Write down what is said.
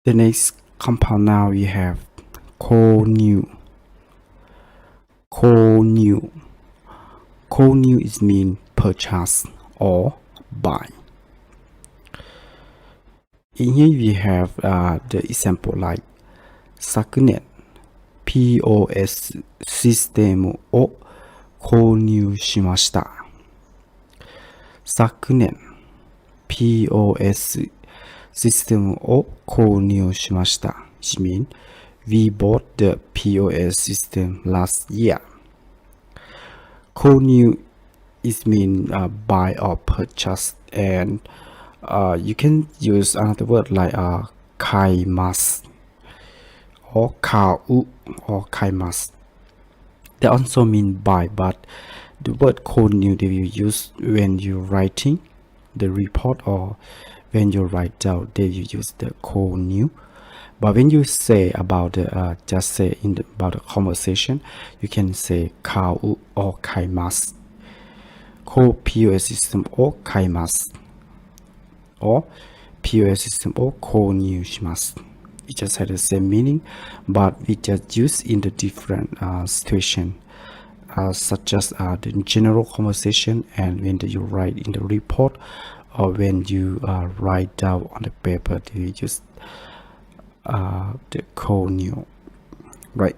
The next compound noun we have購入.購入.購入is mean purchase or buy. In here we have the example like 昨年 POS システムを購入しました。昨年 POS システムを購入しました。Which means we bought the POS system last year. 購入 is mean buy or purchase, and you can use another word like 買います or 買う or 買います. They also mean buy, but the word 購入 they will use when you're writing the report or when you write down they will use the 購入. But when you say about the just say about the conversation, you can say 買う or 買います POS system を買います or POS system を購入します It just had the same meaning, but we just use in the different situation, such as the general conversation and when you write in the report or when you write down on the paper, you use the 購入. Right.